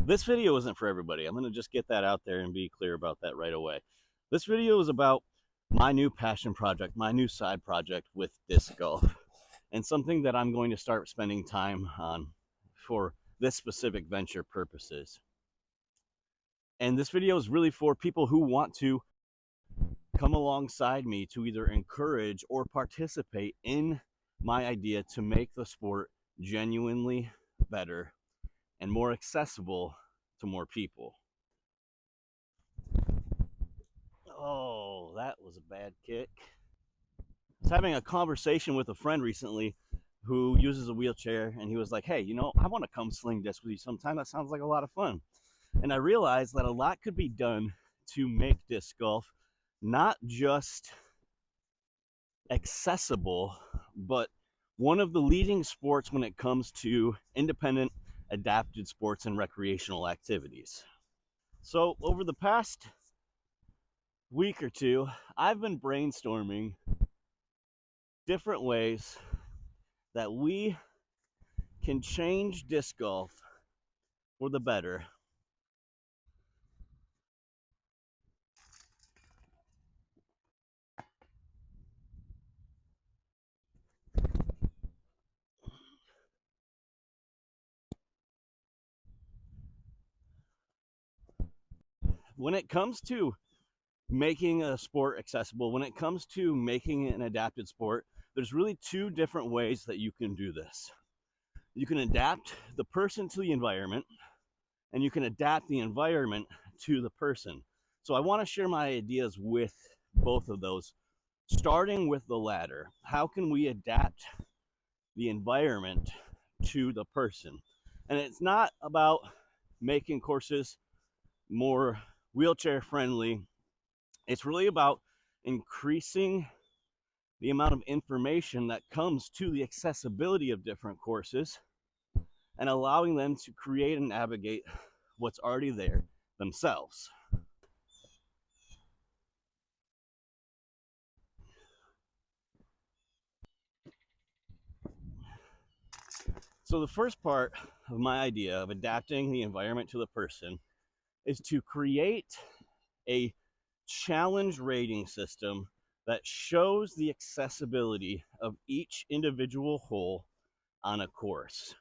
This video isn't for everybody. I'm going to just get that out there and be clear about that right away. This video is about my new passion project, my new side project with disc golf, and something that I'm going to start spending time on for this specific venture purposes. And this video is really for people who want to come alongside me to either encourage or participate in my idea to make the sport genuinely better and more accessible to more people. Oh, that was a bad kick. I was having a conversation with a friend recently who uses a wheelchair, and he was like, hey, I want to come sling disc with you sometime. That sounds like a lot of fun. And I realized that a lot could be done to make disc golf not just accessible, but one of the leading sports when it comes to independent, adapted sports and recreational activities. So over the past week or two, I've been brainstorming different ways that we can change disc golf for the better. When it comes to making a sport accessible, when it comes to making an adapted sport, there's really two different ways that you can do this. You can adapt the person to the environment, and you can adapt the environment to the person. So I want to share my ideas with both of those, starting with the latter. How can we adapt the environment to the person? And it's not about making courses more wheelchair friendly. It's really about increasing the amount of information that comes to the accessibility of different courses and allowing them to create and navigate what's already there themselves. So the first part of my idea of adapting the environment to the person is to create a challenge rating system that shows the accessibility of each individual hole on a course.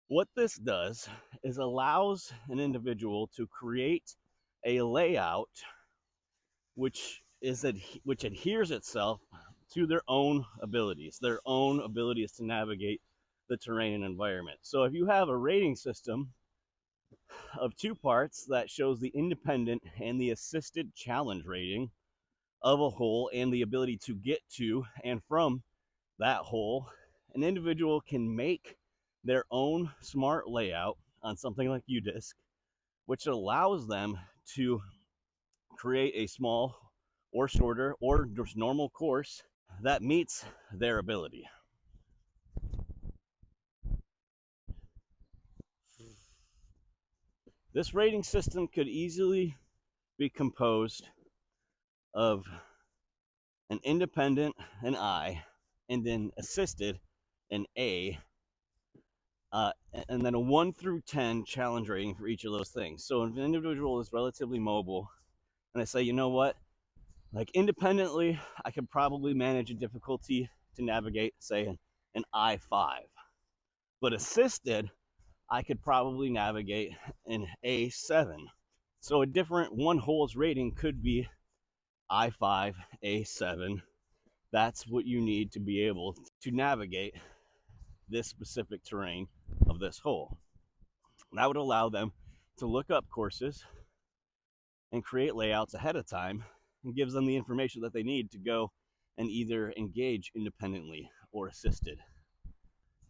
What this does is allows an individual to create a layout which adheres itself to their own abilities to navigate the terrain and environment. So if you have a rating system of two parts that shows the independent and the assisted challenge rating of a hole and the ability to get to and from that hole, an individual can make their own smart layout on something like UDisc, which allows them to create a small or shorter or just normal course that meets their ability. This rating system could easily be composed of an independent, an I, and then assisted, an A, and then a 1 through 10 challenge rating for each of those things. So if an individual is relatively mobile, and I say, you know what, like independently, I could probably manage a difficulty to navigate, say, an I5. But assisted, I could probably navigate an A7. So a different one hole's rating could be I5, A7. That's what you need to be able to navigate this specific terrain of this hole. That would allow them to look up courses and create layouts ahead of time and gives them the information that they need to go and either engage independently or assisted.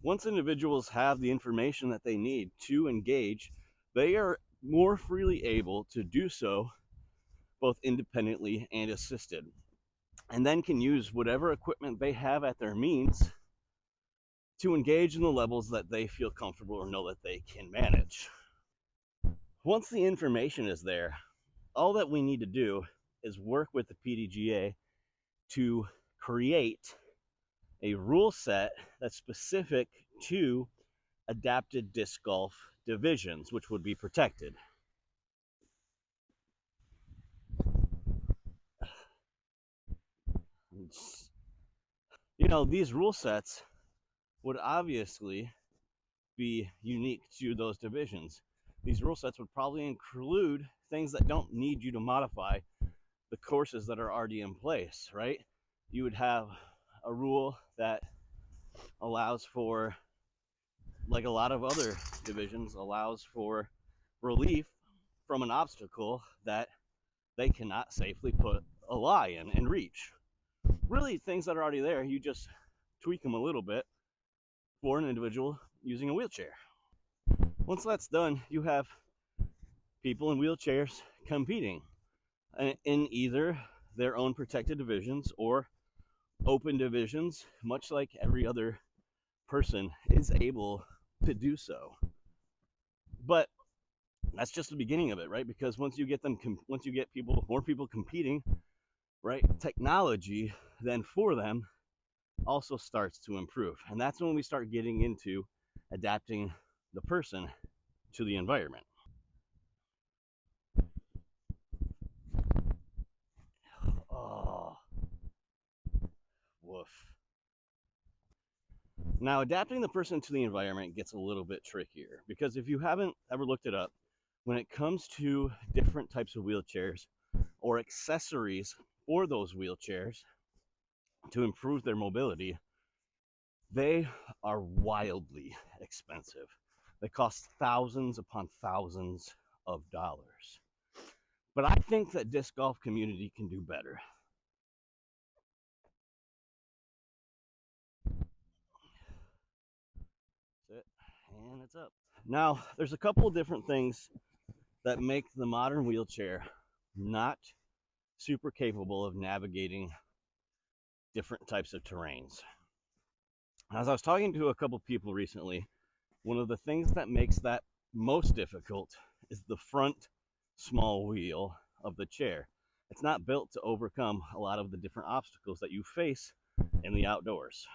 Once individuals have the information that they need to engage, they are more freely able to do so both independently and assisted, and then can use whatever equipment they have at their means to engage in the levels that they feel comfortable or know that they can manage. Once the information is there, all that we need to do is work with the PDGA to create a rule set that's specific to adapted disc golf divisions, which would be protected. You know, these rule sets would obviously be unique to those divisions. These rule sets would probably include things that don't need you to modify the courses that are already in place, right? You would have a rule that allows for, like a lot of other divisions, allows for relief from an obstacle that they cannot safely put a lie in and reach. Really, things that are already there, you just tweak them a little bit for an individual using a wheelchair. Once that's done, you have people in wheelchairs competing in either their own protected divisions or open divisions, much like every other person is able to do so. But that's just the beginning of it, right? Because once you get more people competing, right, technology then for them also starts to improve. And that's when we start getting into adapting the person to the environment. Oh, woof. Now, adapting the person to the environment gets a little bit trickier because if you haven't ever looked it up, when it comes to different types of wheelchairs or accessories for those wheelchairs to improve their mobility, they are wildly expensive. They cost thousands upon thousands of dollars. But I think that disc golf community can do better. That's it. And it's up. Now, there's a couple of different things that make the modern wheelchair not super capable of navigating different types of terrains. As I was talking to a couple people recently, one of the things that makes that most difficult is the front small wheel of the chair. It's not built to overcome a lot of the different obstacles that you face in the outdoors.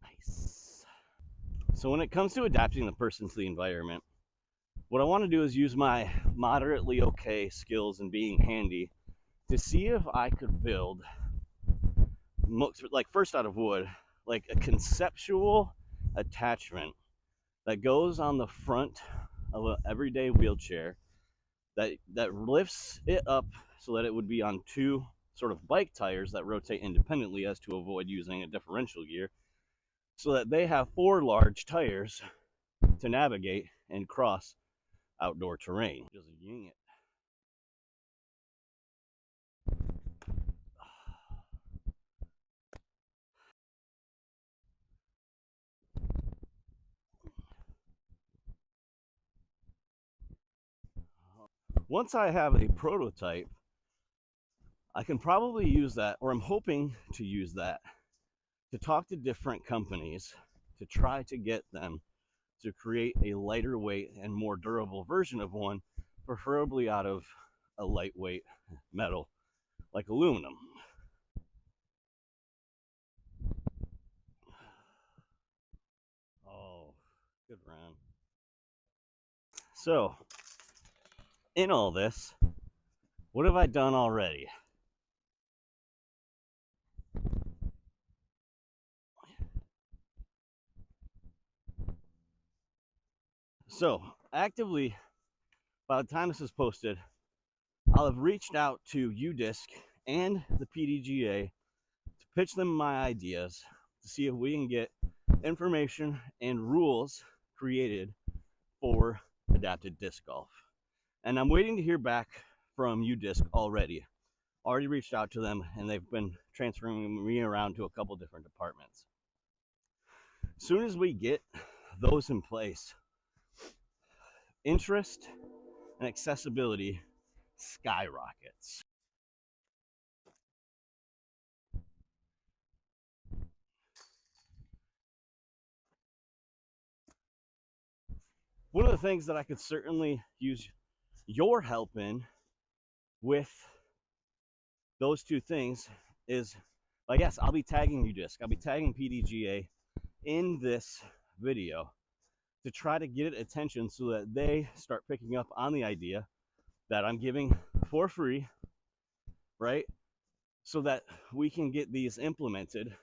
Nice. So when it comes to adapting the person to the environment, what I want to do is use my moderately okay skills in being handy to see if I could build, like first out of wood, like a conceptual attachment that goes on the front of an everyday wheelchair that lifts it up so that it would be on two sort of bike tires that rotate independently as to avoid using a differential gear, so that they have four large tires to navigate and cross outdoor terrain. Just ying it. Once I have a prototype, I can probably use that, or I'm hoping to use that, to talk to different companies to try to get them to create a lighter weight and more durable version of one, preferably out of a lightweight metal like aluminum. Oh, good run. So, in all this, what have I done already? So, actively, by the time this is posted, I'll have reached out to UDisc and the PDGA to pitch them my ideas to see if we can get information and rules created for adapted disc golf. And I'm waiting to hear back from UDisc already. Already reached out to them and they've been transferring me around to a couple different departments. As soon as we get those in place, interest and accessibility skyrockets. One of the things that I could certainly use you're helping with those two things is, like, yes, I'll be tagging UDisc, I'll be tagging PDGA in this video to try to get it attention so that they start picking up on the idea that I'm giving for free, right? So that we can get these implemented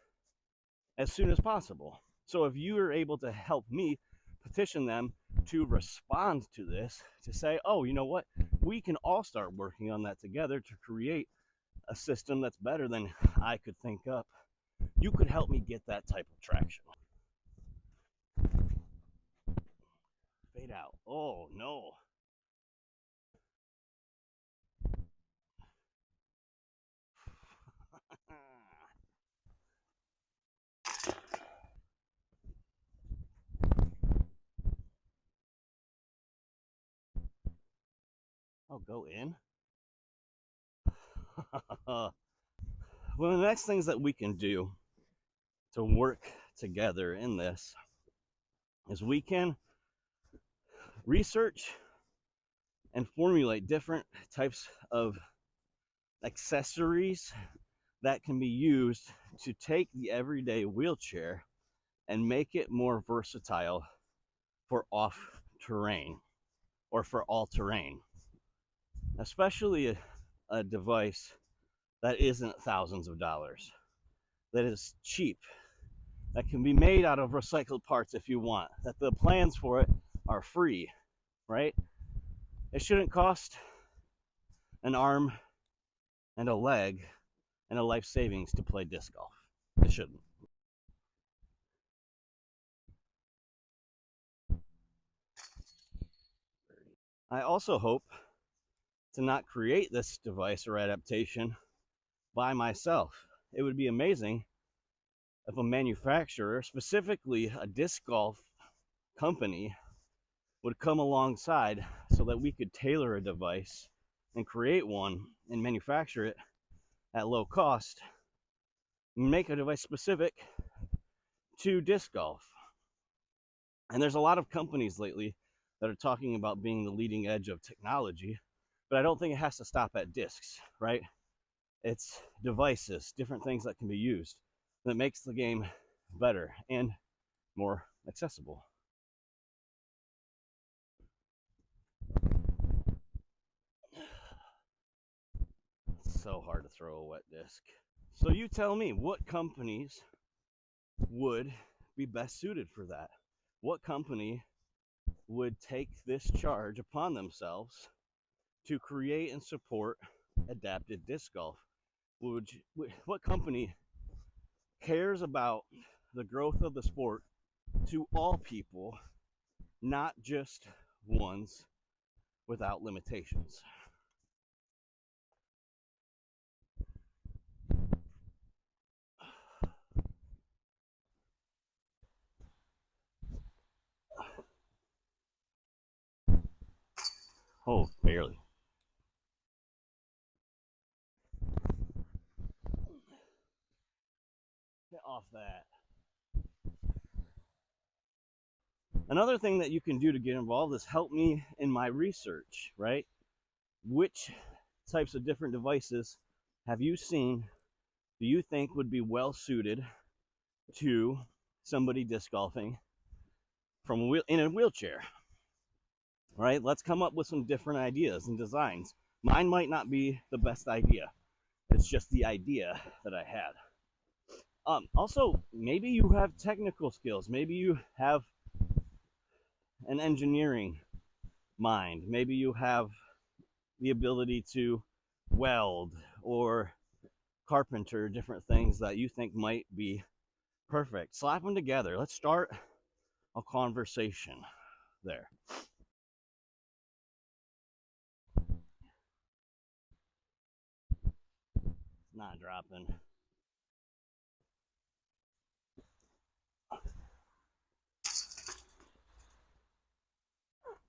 as soon as possible. So if you are able to help me petition them to respond to this, to say, oh, you know what, we can all start working on that together to create a system that's better than I could think up, you could help me get that type of traction. Fade out. Oh, no. Oh, go in? Well, the next things that we can do to work together in this is we can research and formulate different types of accessories that can be used to take the everyday wheelchair and make it more versatile for off terrain or for all terrain, especially a device that isn't thousands of dollars, that is cheap, that can be made out of recycled parts if you want, that the plans for it are free, right? It shouldn't cost an arm and a leg and a life savings to play disc golf. It shouldn't. I also hope to not create this device or adaptation by myself. It would be amazing if a manufacturer, specifically a disc golf company, would come alongside so that we could tailor a device and create one and manufacture it at low cost, make a device specific to disc golf. And there's a lot of companies lately that are talking about being the leading edge of technology, but I don't think it has to stop at discs, right? It's devices, different things that can be used that makes the game better and more accessible. It's so hard to throw a wet disc. So you tell me, what companies would be best suited for that? What company would take this charge upon themselves to create and support adapted disc golf? What company cares about the growth of the sport to all people, not just ones without limitations? Oh, barely. Get off that. Another thing that you can do to get involved is help me in my research, right? Which types of different devices have you seen, do you think would be well suited to somebody disc golfing in a wheelchair, right? Let's come up with some different ideas and designs. Mine might not be the best idea. It's just the idea that I had. Also, maybe you have technical skills. Maybe you have an engineering mind. Maybe you have the ability to weld or carpenter different things that you think might be perfect. Slap them together. Let's start a conversation there. It's not dropping.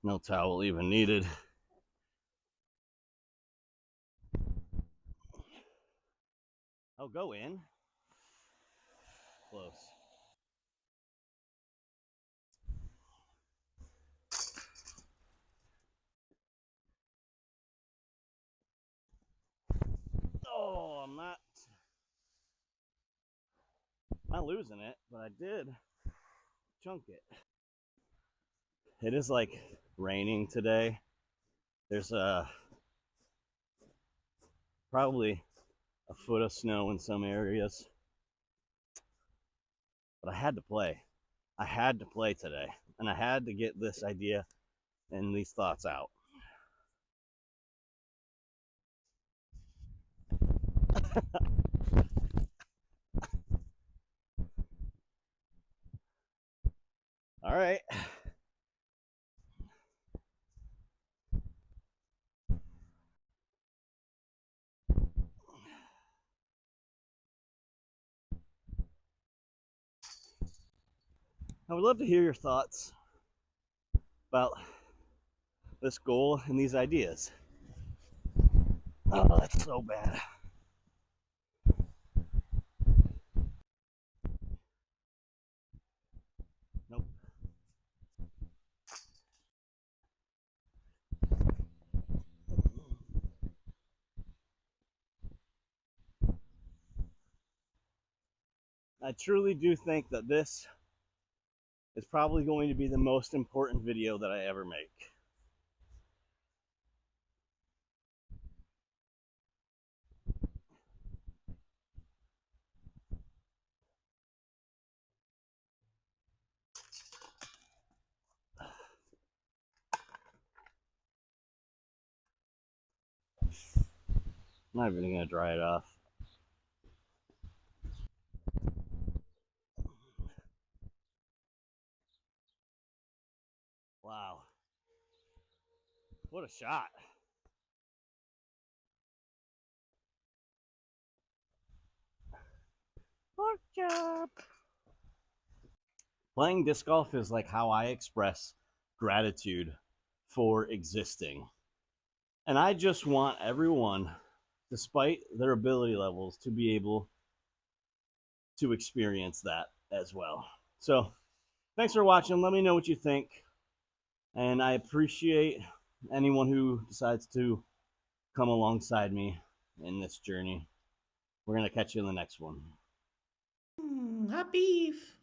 No towel even needed. Oh, go in. Close. Oh, I'm not losing it, but I did chunk it. It is like raining today. There's probably a foot of snow in some areas, but I had to play. I had to play today, and I had to get this idea and these thoughts out. All right. I would love to hear your thoughts about this goal and these ideas. Oh, that's so bad. Nope. I truly do think that this is probably going to be the most important video that I ever make. I'm not even gonna dry it off. Wow. What a shot. Pork chop. Playing disc golf is like how I express gratitude for existing. And I just want everyone, despite their ability levels, to be able to experience that as well. So, thanks for watching. Let me know what you think. And I appreciate anyone who decides to come alongside me in this journey. We're going to catch you in the next one. Hot beef.